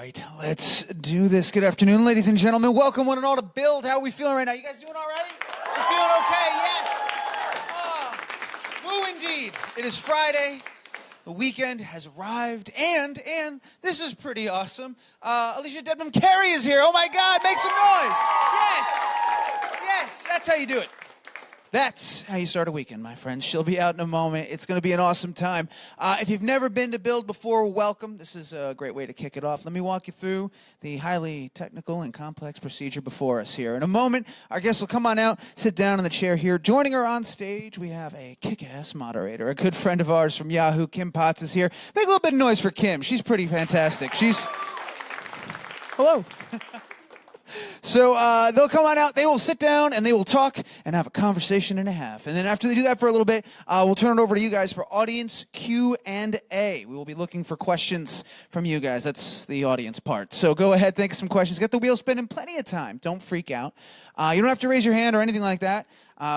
right, let's do this. Good afternoon, ladies and gentlemen. Welcome one and all to Build. How are we feeling right now? You guys doing all right? You feeling okay? Yes. Woo, indeed. It is Friday. The weekend has arrived, and this is pretty awesome. Alycia Debnam-Carey is here. Oh my God, make some noise. Yes, that's how you do it. That's how you start a weekend, my friends. She'll be out in a moment. It's going to be an awesome time. If you've never been to Build before, welcome. This is a great way to kick it off. Let me walk you through the highly technical and complex procedure before us here. In a moment, our guest will come on out, sit down in the chair here. Joining her on stage, we have a kick-ass moderator, a good friend of ours from Yahoo, Kim Potts is here. Make a little bit of noise for Kim. She's pretty fantastic. Hello. So they'll come on out, they will sit down, and they will talk and have a conversation and a half. And then after they do that for a little bit, we'll turn it over to you guys for audience Q&A. We will be looking for questions from you guys. That's the audience part. So go ahead, think of some questions. Get the wheel spinning, plenty of time. Don't freak out. You don't have to raise your hand or anything like that.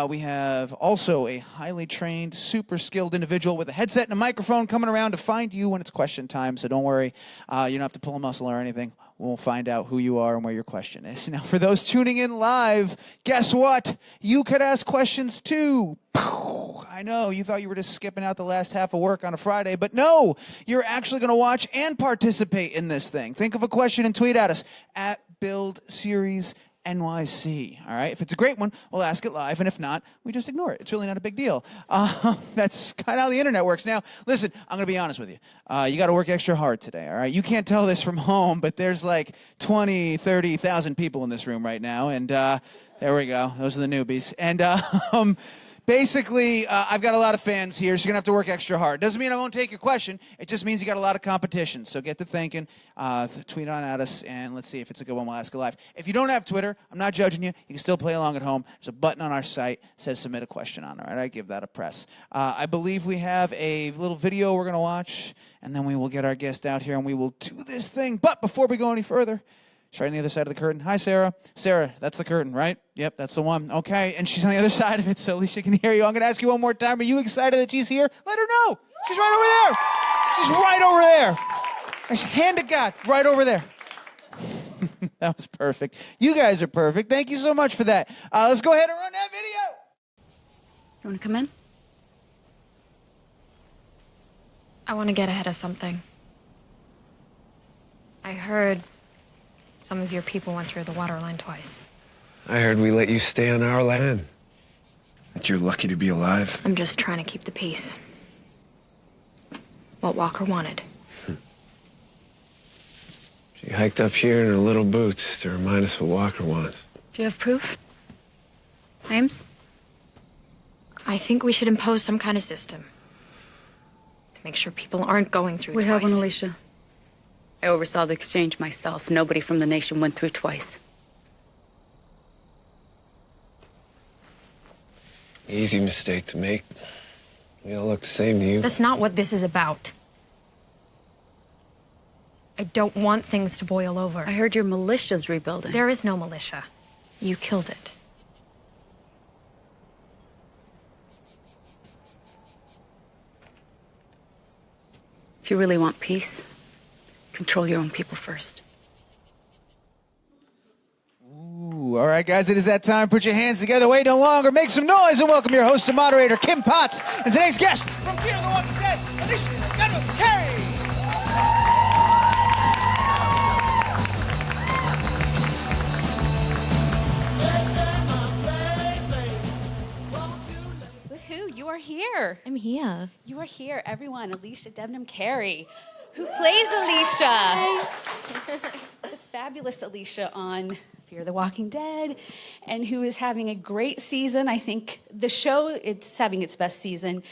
We have also a highly trained, super skilled individual with a headset and a microphone coming around to find you when it's question time, so don't worry. You don't have to pull a muscle or anything. We'll find out who you are and where your question is. Now, for those tuning in live, guess what? You could ask questions too. I know, you thought you were just skipping out the last half of work on a Friday, but no, you're actually going to watch and participate in this thing. Think of a question and tweet at us, at Build Series NYC, all right? If it's a great one, we'll ask it live, and if not, we just ignore it. It's really not a big deal. That's kind of how the internet works. Now, listen, I'm going to be honest with you. You got to work extra hard today, all right? You can't tell this from home, but there's like 20, 30,000 people in this room right now, and there we go. Those are the newbies. And basically, I've got a lot of fans here, so you're going to have to work extra hard. Doesn't mean I won't take your question. It just means you got a lot of competition. So get to thinking, tweet on at us, and let's see if it's a good one. We'll ask it live. If you don't have Twitter, I'm not judging you. You can still play along at home. There's a button on our site that says submit a question on it. All right, I give that a press. I believe we have a little video we're going to watch, and then we will get our guest out here, and we will do this thing. But before we go any further, she's right on the other side of the curtain. Hi, Sarah. Sarah, that's the curtain, right? Yep, that's the one. Okay, and she's on the other side of it, so Alicia can hear you. I'm going to ask you one more time. Are you excited that she's here? Let her know. She's right over there. She's right over there. Hand to God, right over there. That was perfect. You guys are perfect. Thank you so much for that. Let's go ahead and run that video. You want to come in? I want to get ahead of something. I heard some of your people went through the water line twice. I heard we let you stay on our land. That you're lucky to be alive. I'm just trying to keep the peace. What Walker wanted. She hiked up here in her little boots to remind us what Walker wants. Do you have proof? Names? I think we should impose some kind of system to make sure people aren't going through We twice. have one, Alicia. I oversaw the exchange myself. Nobody from the nation went through twice. Easy mistake to make. We all look the same to you. That's not what this is about. I don't want things to boil over. I heard your militia's rebuilding. There is no militia. You killed it. If you really want peace, control your own people first. Ooh, all right, guys, it is that time. Put your hands together. Wait no longer. Make some noise and welcome your host and moderator, Kim Potts, and today's guest from Fear the Walking Dead, Alycia Debnam-Carey. Woohoo, you are here. I'm here. You are here, everyone. Alycia Debnam-Carey, who plays Alicia. The fabulous Alicia on Fear the Walking Dead, and who is having a great season. I think the show, it's having its best season,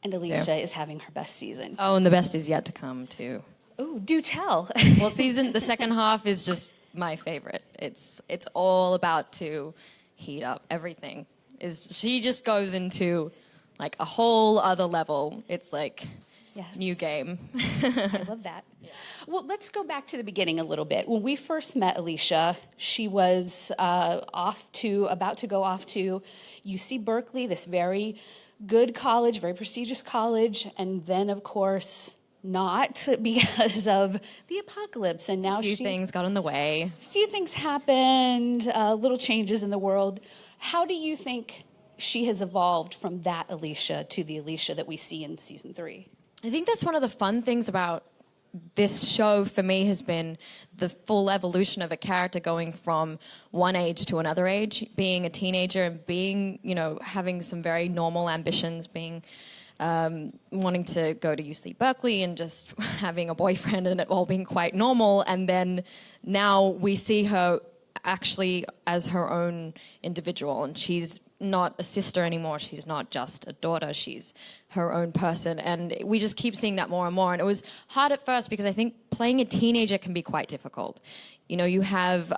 and Alicia is having her best season. Oh, and the best is yet to come, too. Oh, do tell. Well, the second half is just my favorite. It's all about to heat up. Everything she just goes into like a whole other level. It's like Yes. new game. I love that. Well, let's go back to the beginning a little bit. When we first met Alicia, she was about to go off to UC Berkeley, this very good college, very prestigious college, and then, of course, not because of the apocalypse, and now A few things got in the way. few things happened, little changes in the world. How do you think she has evolved from that Alicia to the Alicia that we see in season 3? I think that's one of the fun things about this show for me has been the full evolution of a character going from one age to another age, being a teenager and being, you know, having some very normal ambitions, being wanting to go to UC Berkeley and just having a boyfriend and it all being quite normal. And then now we see her actually as her own individual, and she's not a sister anymore. She's not just a daughter. She's her own person. And we just keep seeing that more and more. And it was hard at first because I think playing a teenager can be quite difficult. You know, you have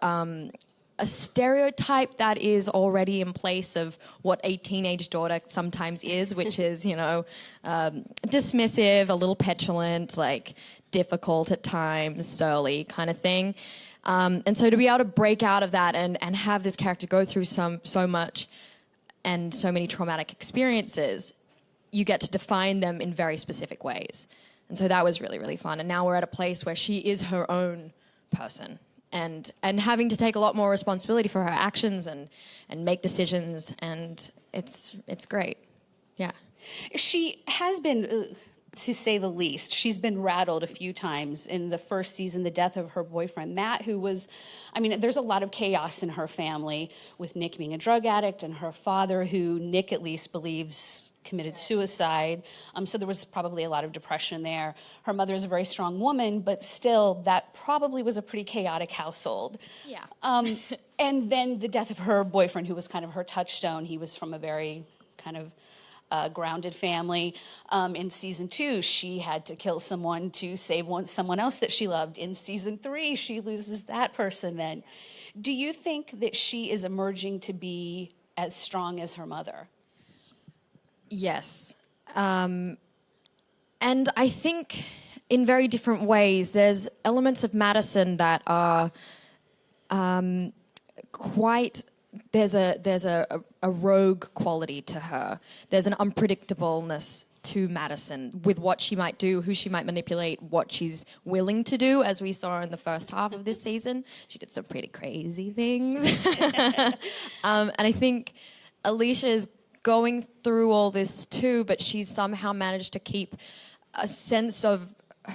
a stereotype that is already in place of what a teenage daughter sometimes is, which is, you know, dismissive, a little petulant, like difficult at times, surly kind of thing. And so to be able to break out of that and have this character go through so much and so many traumatic experiences, you get to define them in very specific ways. And so that was really, really fun. And now we're at a place where she is her own person and having to take a lot more responsibility for her actions and make decisions. And it's great. Yeah. She has been, to say the least, she's been rattled a few times. In the first season, the death of her boyfriend, Matt, who was, I mean, there's a lot of chaos in her family with Nick being a drug addict and her father, who Nick at least believes committed suicide. So there was probably a lot of depression there. Her mother is a very strong woman, but still, that probably was a pretty chaotic household. Yeah. And then the death of her boyfriend, who was kind of her touchstone. He was from a very kind of grounded family. In season 2, she had to kill someone to save someone else that she loved. In season 3, she loses that person then. Do you think that she is emerging to be as strong as her mother? Yes. And I think in very different ways, there's elements of Madison that are quite... There's a rogue quality to her. There's an unpredictableness to Madison with what she might do, who she might manipulate, what she's willing to do, as we saw in the first half of this season. She did some pretty crazy things. And I think Alicia is going through all this too, but she's somehow managed to keep a sense of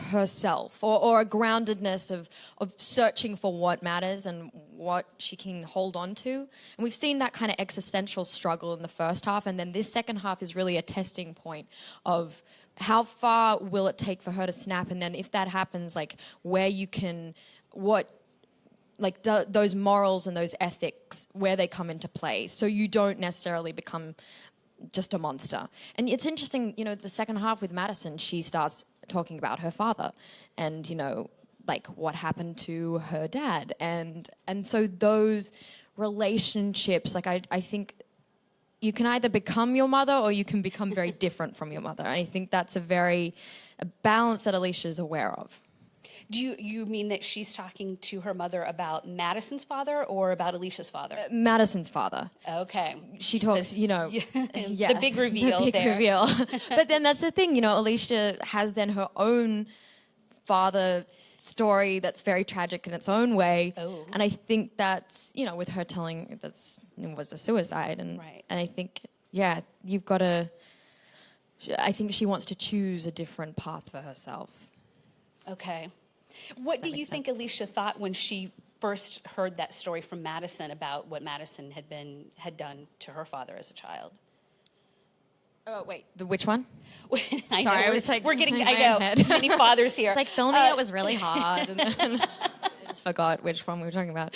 herself or a groundedness of searching for what matters and what she can hold on to. And we've seen that kind of existential struggle in the first half, and then this second half is really a testing point of how far will it take for her to snap, and then if that happens, like where you can, those morals and those ethics, where they come into play, so you don't necessarily become just a monster. And it's interesting, you know, the second half with Madison, she starts talking about her father and, you know, like what happened to her dad. And so those relationships, like I think you can either become your mother or you can become very different from your mother. And I think that's a balance that Alicia is aware of. Do you mean that she's talking to her mother about Madison's father or about Alicia's father? Madison's father. Okay. She talks, you know... The big reveal the big reveal. But then that's the thing, you know, Alicia has then her own father story that's very tragic in its own way. Oh. And I think that's, you know, with her telling it was a suicide. And, right. And I think, yeah, you've got to... I think she wants to choose a different path for herself. Okay. What do you think Alicia thought when she first heard that story from Madison about what Madison had done to her father as a child? Oh, wait, Which one? I Sorry, know, I was like, we're getting, my I know, head. many fathers here. It's like filming it was really hard. And then I just forgot which one we were talking about.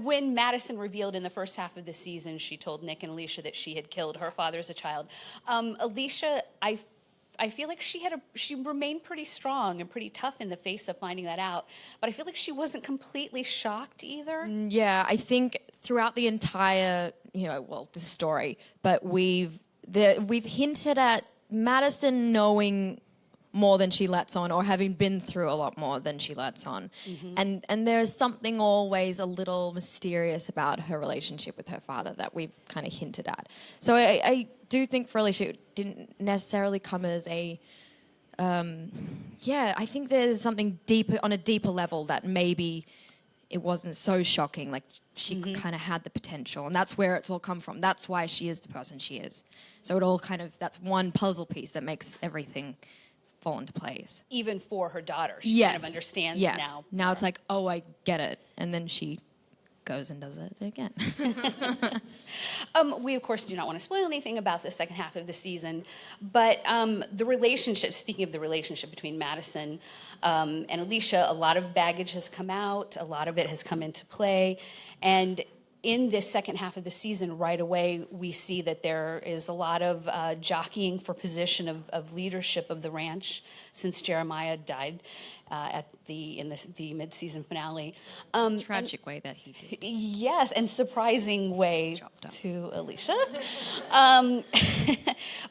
When Madison revealed in the first half of the season, she told Nick and Alicia that she had killed her father as a child. Alicia, I feel like she remained pretty strong and pretty tough in the face of finding that out. But I feel like she wasn't completely shocked either. Yeah, I think throughout the entire, this story, but we've hinted at Madison knowing more than she lets on, or having been through a lot more than she lets on. Mm-hmm. And there's something always a little mysterious about her relationship with her father that we've kind of hinted at. So I do think for Alicia, it didn't necessarily come as a yeah, I think there's something deeper, on a deeper level, that maybe it wasn't so shocking. Like, she kind of had the potential, and that's where it's all come from. That's why she is the person she is. So it all kind of, that's one puzzle piece that makes everything fall into place. Even for her daughter, she kind of understands now. Now it's like, oh, I get it. And then she goes and does it again. We, of course, do not want to spoil anything about the second half of the season, but the relationship, speaking of the relationship between Madison and Alicia, a lot of baggage has come out, a lot of it has come into play, and in this second half of the season, right away, we see that there is a lot of jockeying for position of leadership of the ranch since Jeremiah died in the mid-season finale. Tragic way that he did. Yes, and surprising way to Alicia.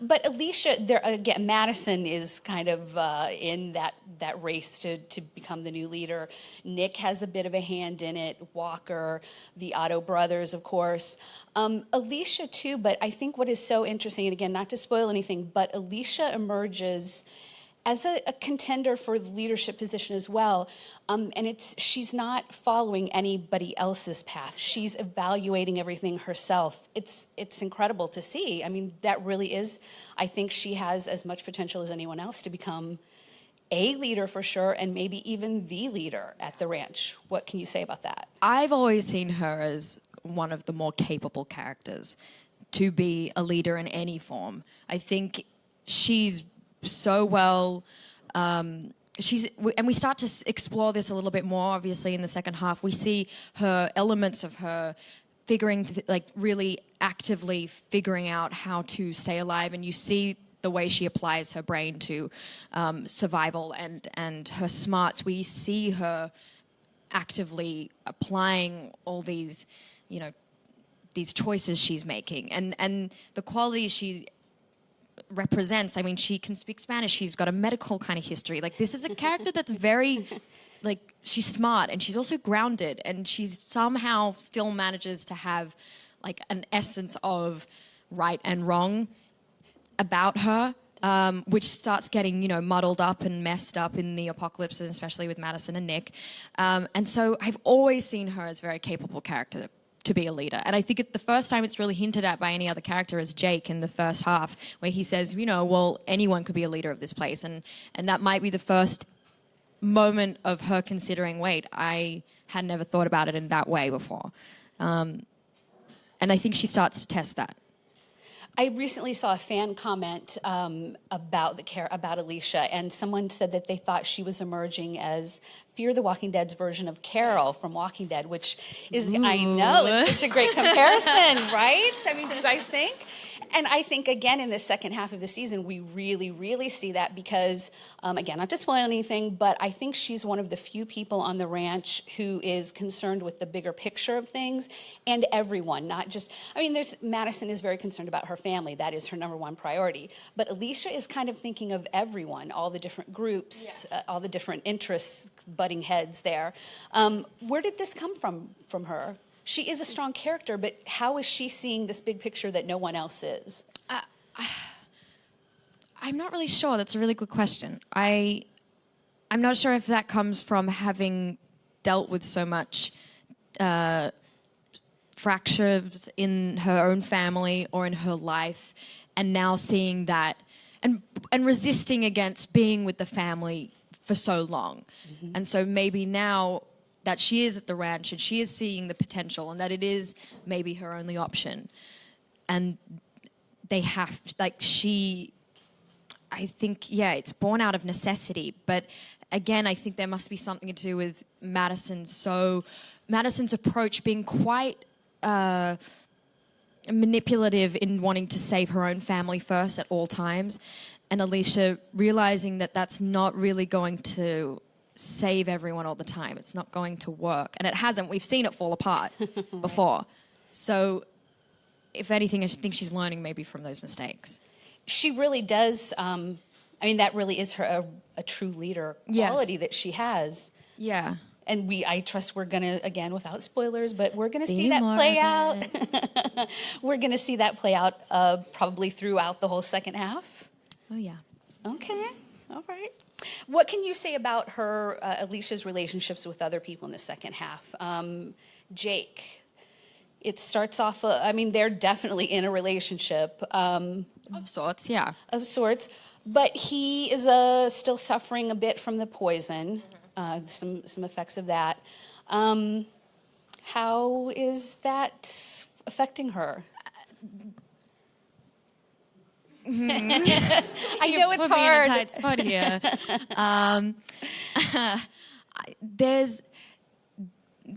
But Alicia, there again, Madison is kind of in that race to become the new leader. Nick has a bit of a hand in it. Walker, the Otto brothers, of course. Alicia too, but I think what is so interesting, and again, not to spoil anything, but Alicia emerges as a contender for the leadership position as well. And she's not following anybody else's path. She's evaluating everything herself. It's incredible to see. I mean, that really is, I think she has as much potential as anyone else to become a leader for sure, and maybe even the leader at the ranch. What can you say about that? I've always seen her as one of the more capable characters to be a leader in any form. I think she's so well, and we start to explore this a little bit more, obviously, in the second half. We see her elements of her really actively figuring out how to stay alive, and you see the way she applies her brain to survival and her smarts. We see her actively applying all these, these choices she's making, and the qualities she represents. I mean, she can speak Spanish. She's got a medical kind of history. Like, this is a character that's very, she's smart, and she's also grounded, and she somehow still manages to have, an essence of right and wrong about her, which starts getting, muddled up and messed up in the apocalypse, and especially with Madison and Nick. And so I've always seen her as a very capable character to be a leader. And I think the first time it's really hinted at by any other character is Jake in the first half, where he says, well, anyone could be a leader of this place. And that might be the first moment of her considering, wait, I had never thought about it in that way before. And I think she starts to test that. I recently saw a fan comment about Alicia, and someone said that they thought she was emerging as Fear the Walking Dead's version of Carol from Walking Dead, which is, I know, it's such a great comparison, right? I mean, do you guys think? And I think, again, in the second half of the season, we really, really see that because, again, not to spoil anything, but I think she's one of the few people on the ranch who is concerned with the bigger picture of things, and everyone, not just, Madison is very concerned about her family. That is her number one priority. But Alicia is kind of thinking of everyone, all the different groups, all the different interests, butting heads there. Where did this come from her? She is a strong character, but how is she seeing this big picture that no one else is? I'm not really sure. That's a really good question. I'm not sure if that comes from having dealt with so much fractures in her own family or in her life, and now seeing that and resisting against being with the family for so long. Mm-hmm. And so maybe now that she is at the ranch and she is seeing the potential and that it is maybe her only option. And they have, I think, it's born out of necessity. But again, I think there must be something to do with Madison's approach being quite manipulative in wanting to save her own family first at all times. And Alicia realizing that that's not really going to save everyone all the time. It's not going to work. And it hasn't. We've seen it fall apart before. So if anything, I think she's learning maybe from those mistakes. She really does. That really is her a true leader quality that she has. Yeah. And I trust we're going to, again, without spoilers, but we're going to see that play out. We're going to see that play out probably throughout the whole second half. Oh, yeah. Okay. All right. What can you say about her, Alicia's relationships with other people in the second half? Jake, it starts off, I mean, they're definitely in a relationship. Of sorts, yeah. Of sorts, but he is still suffering a bit from the poison, some effects of that. How is that affecting her? I know it's Put me in hard. a tight spot here.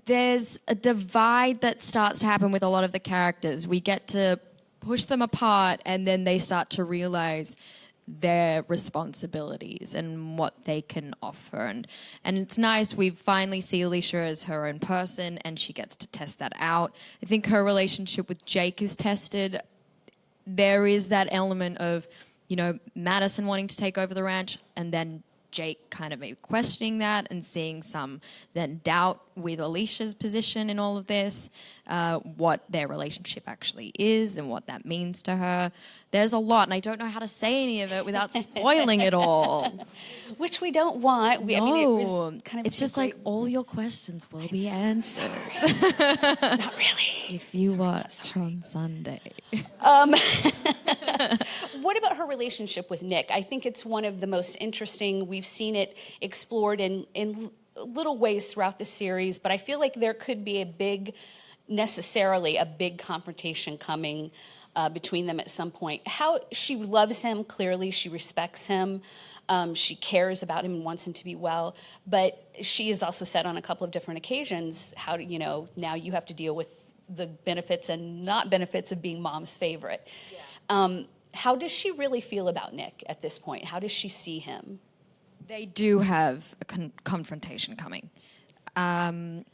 There's a divide that starts to happen with a lot of the characters. We get to push them apart, and then they start to realize their responsibilities and what they can offer. And it's nice. We finally see Alicia as her own person, and she gets to test that out. I think her relationship with Jake is tested. There is that element of, Madison wanting to take over the ranch, and then Jake kind of maybe questioning that and seeing some then doubt with Alicia's position in all of this, what their relationship actually is and what that means to her. There's a lot, and I don't know how to say any of it without spoiling it all. Which we don't want. No, I mean, it was kind of it's just like all your questions will be answered. not really. If you watch on Sunday. What about her relationship with Nick? I think it's one of the most interesting. We've seen it explored in little ways throughout the series, but I feel like there could be a big confrontation coming between them at some point. How she loves him, clearly she respects him. She cares about him and wants him to be well, but she has also said on a couple of different occasions, how do now you have to deal with the benefits and not benefits of being mom's favorite. Yeah. How does she really feel about Nick at this point? How does she see him? They do have a confrontation coming. And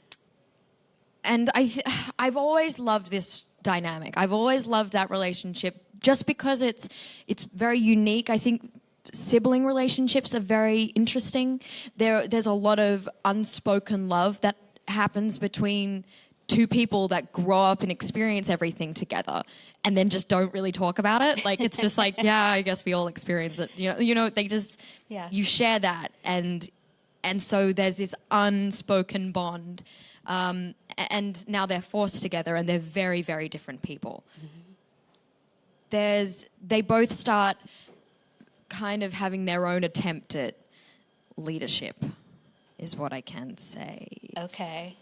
I've always loved this dynamic. I've always loved that relationship just because it's very unique. I think sibling relationships are very interesting. There's a lot of unspoken love that happens between two people that grow up and experience everything together and then just don't really talk about it. Like, it's just like, yeah, I guess we all experience it. They just, you share that. And so there's this unspoken bond. And now they're forced together and they're very, very different people. Mm-hmm. They both start kind of having their own attempt at leadership, is what I can say. Okay.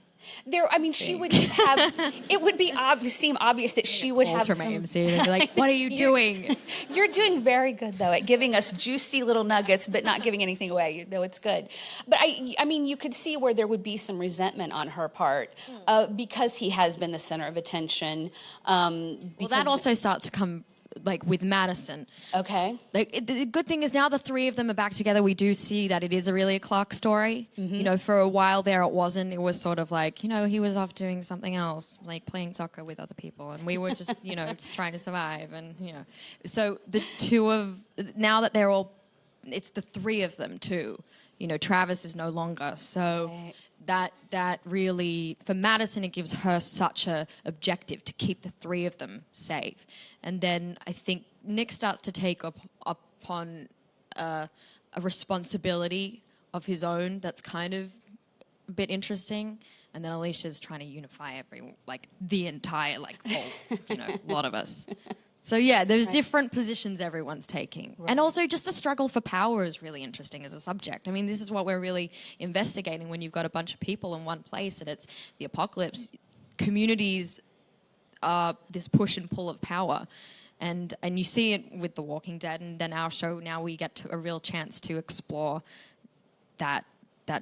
She would have. It would be seem obvious that she would have from AMC. They'd be like, "What are you doing?" You're doing very good though at giving us juicy little nuggets, but not giving anything away. It's good. But I mean, you could see where there would be some resentment on her part because he has been the center of attention. Well, that also starts to come. Like with Madison. Okay. Like the good thing is now the three of them are back together. We do see that it is really a Clark story. Mm-hmm. For a while there it wasn't. It was sort of like, he was off doing something else, like playing soccer with other people. And we were just, just trying to survive. And, So the two of, now that they're all, it's the three of them too. Travis is no longer. So that really, for Madison, it gives her such a objective to keep the three of them safe. And then I think Nick starts to take upon a responsibility of his own that's kind of a bit interesting. And then Alicia's trying to unify the entire, whole, lot of us. So yeah, there's different positions everyone's taking. Right. And also just the struggle for power is really interesting as a subject. I mean, this is what we're really investigating when you've got a bunch of people in one place and it's the apocalypse. Communities are this push and pull of power. And you see it with The Walking Dead, and then our show, now we get a real chance to explore that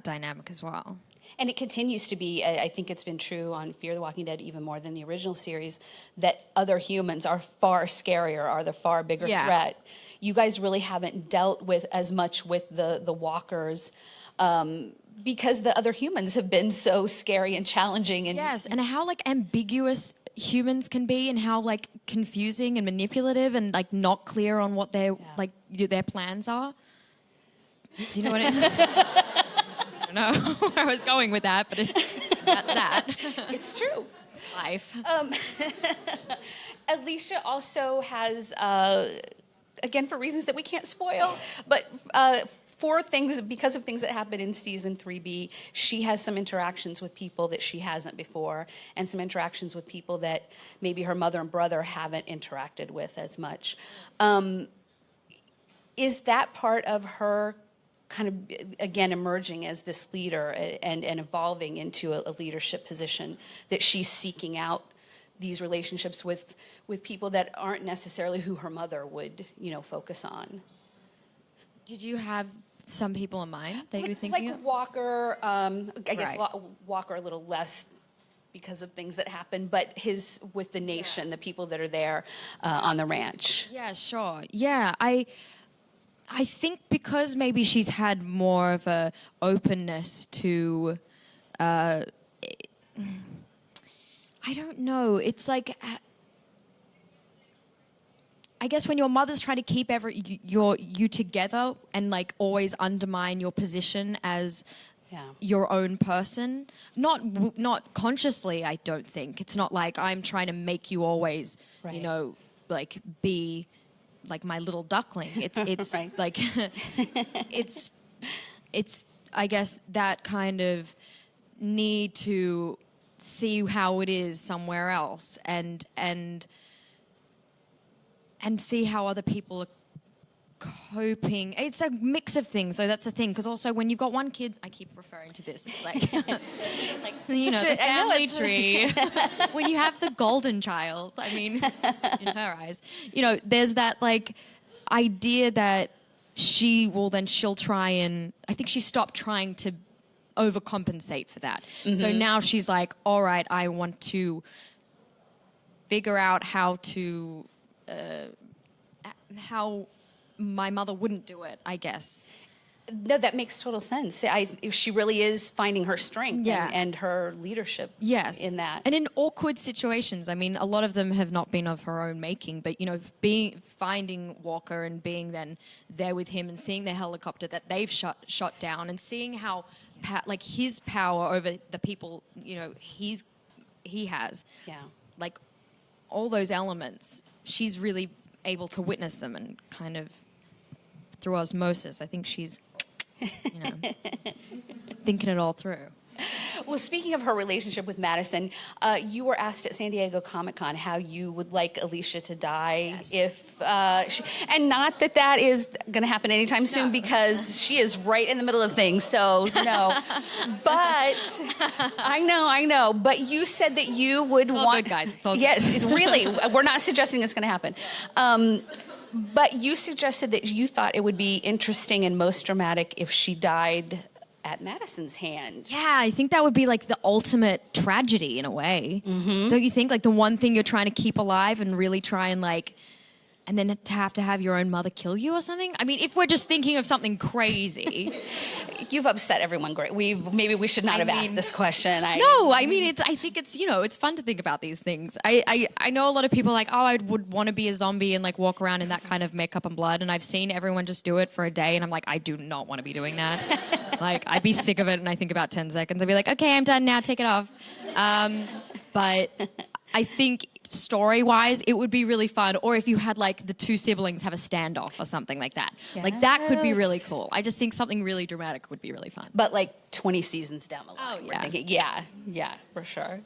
dynamic as well. And it continues to be, I think it's been true on Fear the Walking Dead even more than the original series, that other humans are far scarier, are the far bigger threat. You guys really haven't dealt with as much with the walkers because the other humans have been so scary and challenging. And yes, and how ambiguous humans can be and how confusing and manipulative and not clear on what their plans are. Do you know what it is? I don't know where I was going with that, but that's that. It's true. Life. Alicia also has, again, for reasons that we can't spoil, but because of things that happened in season 3B, she has some interactions with people that she hasn't before, and some interactions with people that maybe her mother and brother haven't interacted with as much. Is that part of her kind of, again, emerging as this leader and evolving into a leadership position, that she's seeking out these relationships with people that aren't necessarily who her mother would, focus on? Did you have some people in mind that you were thinking like of? Walker, I guess Right. Walker a little less because of things that happened, but with the nation, the people that are there on the ranch. Yeah, sure. Yeah, I think because maybe she's had more of a openness to, I don't know. It's like, I guess when your mother's trying to keep you together and like always undermine your position as your own person, not consciously. I don't think it's not like I'm trying to make you always, like be like my little duckling. It's Right. like it's I guess that kind of need to see how it is somewhere else and see how other people are coping. It's a mix of things, so that's the thing. Because also, when you've got one kid, I keep referring to this. It's like, the family tree. When you have the golden child, I mean, in her eyes, there's that like idea that she'll try and. I think she stopped trying to overcompensate for that. Mm-hmm. So now she's like, all right, I want to figure out how to. How my mother wouldn't do it, I guess. No, that makes total sense. She really is finding her strength and her leadership in that. And in awkward situations, I mean, a lot of them have not been of her own making, but, finding Walker and being then there with him and seeing the helicopter that they've shot down and seeing how, his power over the people, he has. Yeah. Like, all those elements, she's really able to witness them and kind of through osmosis. I think she's, thinking it all through. Well, speaking of her relationship with Madison, you were asked at San Diego Comic-Con how you would like Alicia to die if and not that is going to happen anytime soon because she is right in the middle of things. So no, but I know. But you said that you would want. Good, guys. It's all good. Yes, it's really. We're not suggesting it's going to happen. But you suggested that you thought it would be interesting and most dramatic if she died at Madison's hand. Yeah, I think that would be like the ultimate tragedy in a way. Mm-hmm. Don't you think? Like the one thing you're trying to keep alive and really try and and then to have your own mother kill you or something? I mean, if we're just thinking of something crazy. You've upset everyone great. Maybe we should not have asked this question. I think it's, it's fun to think about these things. I know a lot of people are like, oh, I would want to be a zombie and walk around in that kind of makeup and blood. And I've seen everyone just do it for a day. And I'm like, I do not want to be doing that. I'd be sick of it. And I think about 10 seconds. I'd be like, okay, I'm done now. Take it off. But I think story-wise, it would be really fun. Or if you had the two siblings have a standoff or something like that. Yes. That could be really cool. I just think something really dramatic would be really fun. But 20 seasons down the line, oh, yeah. we're thinking, yeah, for sure.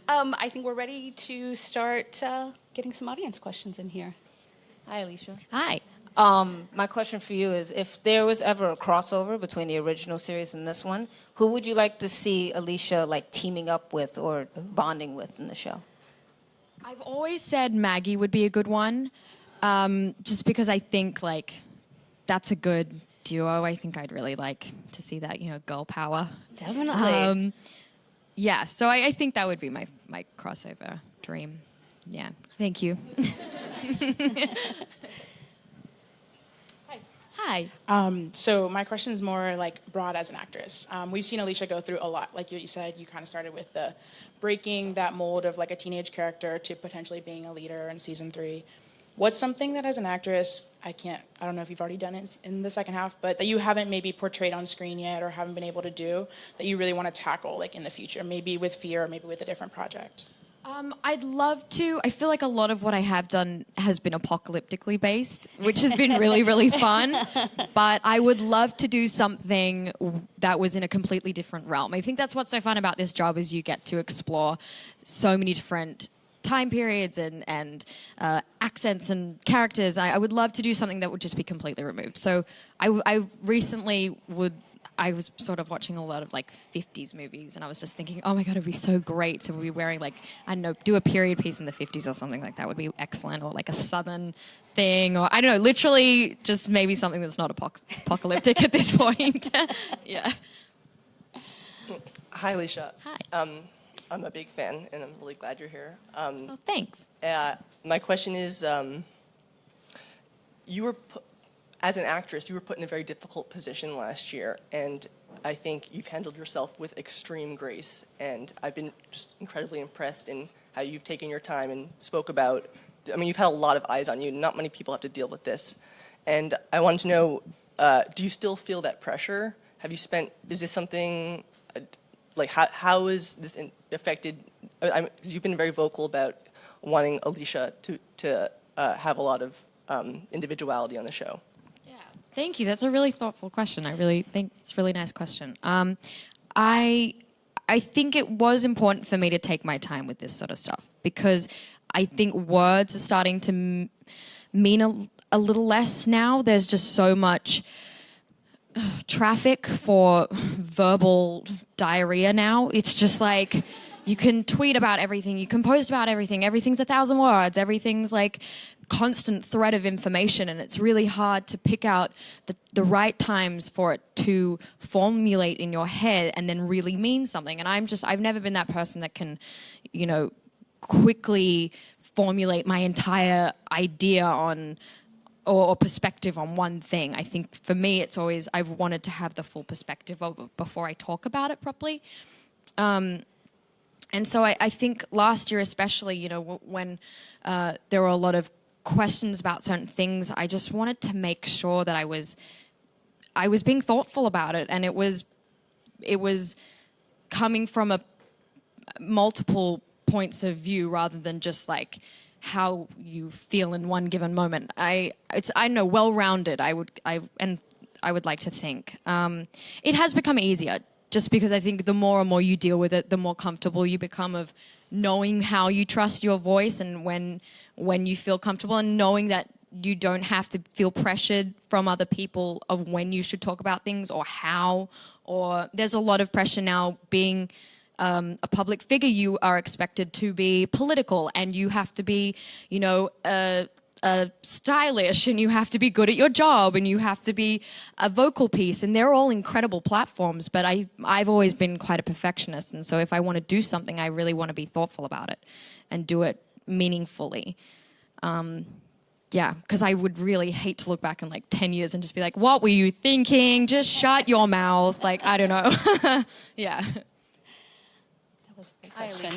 I think we're ready to start getting some audience questions in here. Hi, Alicia. Hi. My question for you is, if there was ever a crossover between the original series and this one, who would you like to see Alicia teaming up with or bonding with in the show? I've always said Maggie would be a good one, just because I think that's a good duo. I think I'd really like to see that, girl power. Definitely. Yeah, so I think that would be my crossover dream. Yeah, thank you. Hi. So my question is more broad as an actress. We've seen Alicia go through a lot. Like you said, you kind of started with the breaking that mold of a teenage character to potentially being a leader in season 3. What's something that as an actress, I don't know if you've already done it in the second half, but that you haven't maybe portrayed on screen yet or haven't been able to do that you really want to tackle in the future, maybe with Fear or maybe with a different project? I'd love to. I feel like a lot of what I have done has been apocalyptically based, which has been really, really fun. But I would love to do something that was in a completely different realm. I think that's what's so fun about this job is you get to explore so many different time periods and accents and characters. I would love to do something that would just be completely removed. So I recently I was sort of watching a lot of like 50s movies, and I was just thinking, oh my God, it'd be so great to be wearing like, I don't know, do a period piece in the 50s or something like that would be excellent, or like a Southern thing, or I don't know, literally just maybe something that's not apocalyptic at this point. Yeah. Hi, Alicia. Hi. I'm a big fan, and I'm really glad you're here. Oh, thanks. My question is, as an actress, you were put in a very difficult position last year, and I think you've handled yourself with extreme grace, and I've been just incredibly impressed in how you've taken your time and spoke about, I mean, you've had a lot of eyes on you. Not many people have to deal with this. And I wanted to know, do you still feel that pressure? Is this something, like how is this affected, because you've been very vocal about wanting Alicia to have a lot of individuality on the show. Thank you. That's a really thoughtful question. I really think it's a really nice question. I think it was important for me to take my time with this sort of stuff because I think words are starting to mean a little less now. There's just so much traffic for verbal diarrhea now. It's just like you can tweet about everything, you can post about everything, everything's 1,000 words, everything's like constant thread of information, and it's really hard to pick out the right times for it to formulate in your head and then really mean something. And I've never been that person that can, you know, quickly formulate my entire idea on or perspective on one thing. I think for me, it's always, I've wanted to have the full perspective of it before I talk about it properly. And so I think last year especially, you know, when there were a lot of questions about certain things, I just wanted to make sure that I was being thoughtful about it, and it was coming from multiple points of view rather than just like how you feel in one given moment. I know, well-rounded. I would like to think it has become easier. Just because I think the more and more you deal with it, the more comfortable you become of knowing how you trust your voice and when you feel comfortable, and knowing that you don't have to feel pressured from other people of when you should talk about things or how. Or there's a lot of pressure now being a public figure. You are expected to be political, and you have to be, you know, stylish, and you have to be good at your job, and you have to be a vocal piece, and they're all incredible platforms, but I've always been quite a perfectionist, and so if I want to do something, I really want to be thoughtful about it and do it meaningfully. Yeah, because I would really hate to look back in like 10 years and just be like, what were you thinking? Just shut your mouth. Like, I don't know. Yeah. That was a good question.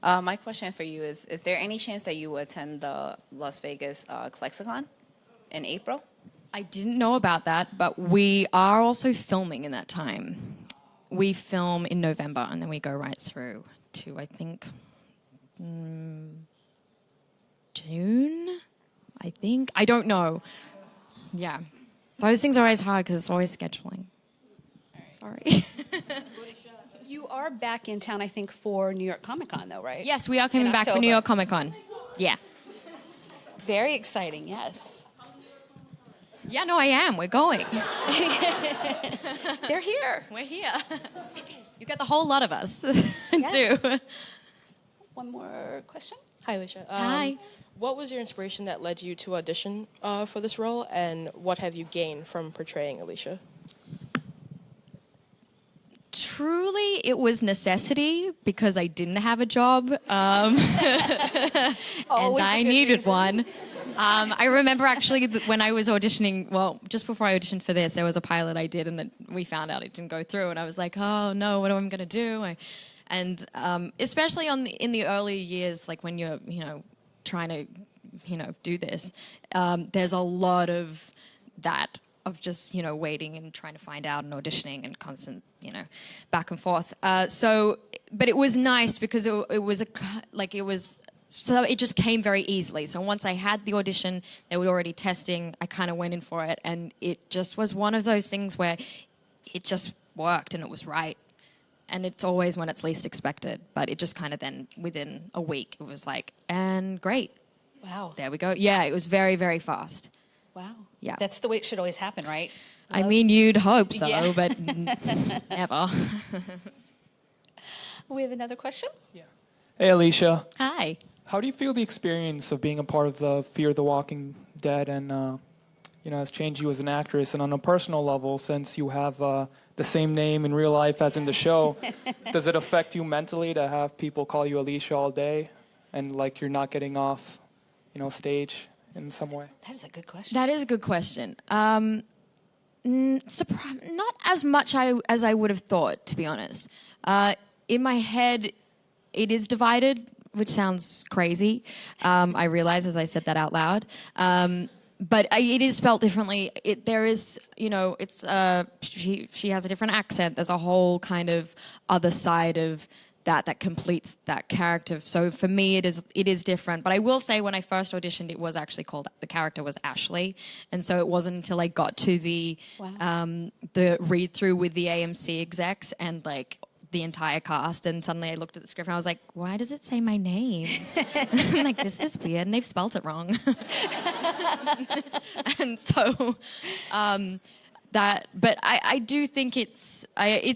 My question for you is there any chance that you will attend the Las Vegas Lexicon in April? I didn't know about that, but we are also filming in that time. We film in November, and then we go right through to, I think, June, I think. I don't know. Yeah. Those things are always hard because it's always scheduling. Sorry. You are back in town, I think, for New York Comic Con, though, right? Yes, we are coming back for New York Comic Con. Yeah. Very exciting, yes. Yeah, no, I am. We're going. They're here. We're here. You got the whole lot of us. Yes. Do. One more question. Hi, Alicia. Hi. What was your inspiration that led you to audition for this role, and what have you gained from portraying Alicia? Truly, it was necessity because I didn't have a job, and I needed one. I remember actually when I was auditioning, well, just before I auditioned for this, there was a pilot I did, and then we found out it didn't go through, and I was like, oh no, what am I going to do? And especially in the early years, like when you're, you know, trying to, you know, do this, there's a lot of that of just, you know, waiting and trying to find out and auditioning and constant, you know, back and forth. But it was nice because so it just came very easily. So once I had the audition, they were already testing, I kind of went in for it, and it just was one of those things where it just worked and it was right. And it's always when it's least expected, but it just kind of then within a week, it was like, and great. Wow. There we go. Yeah, it was very, very fast. Wow. Yeah. That's the way it should always happen, right? I mean, you'd hope so, Yeah. but never. We have another question? Hey, Alicia. Hi. How do you feel the experience of being a part of the Fear the Walking Dead and, has changed you as an actress? And on a personal level, since you have the same name in real life as in the show, does it affect you mentally to have people call you Alicia all day and like you're not getting off, stage in some way? That is a good question. That is a good question. Not as much as I would have thought, to be honest. In my head, it is divided, which sounds crazy. I realize as I said that out loud. But it is spelt differently. There is, it's she has a different accent. There's a whole kind of other side of that completes that character. So for me, it is different. But I will say, when I first auditioned, it was actually the character was Ashley, and so it wasn't until I got to the read through with the AMC execs and like the entire cast, and suddenly I looked at the script and I was like, why does it say my name? I'm like, this is weird, and they've spelt it wrong. And so but I do think it's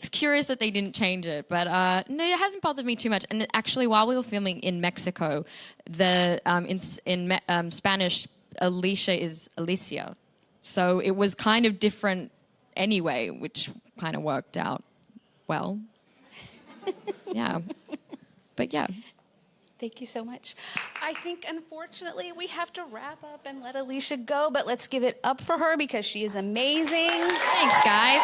curious that they didn't change it, but no, it hasn't bothered me too much. And actually, while we were filming in Mexico, in Spanish, Alicia is Alicia, so it was kind of different anyway, which kind of worked out well. Yeah. But yeah. Thank you so much. I think, unfortunately, we have to wrap up and let Alicia go, but let's give it up for her because she is amazing. Thanks, guys.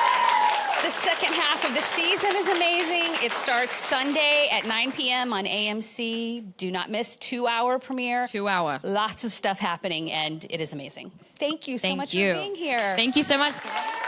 The second half of the season is amazing. It starts Sunday at 9 p.m. on AMC. Do not miss 2-hour premiere. 2 hour. Lots of stuff happening, and it is amazing. Thank you so much for being here. Thank you so much, guys.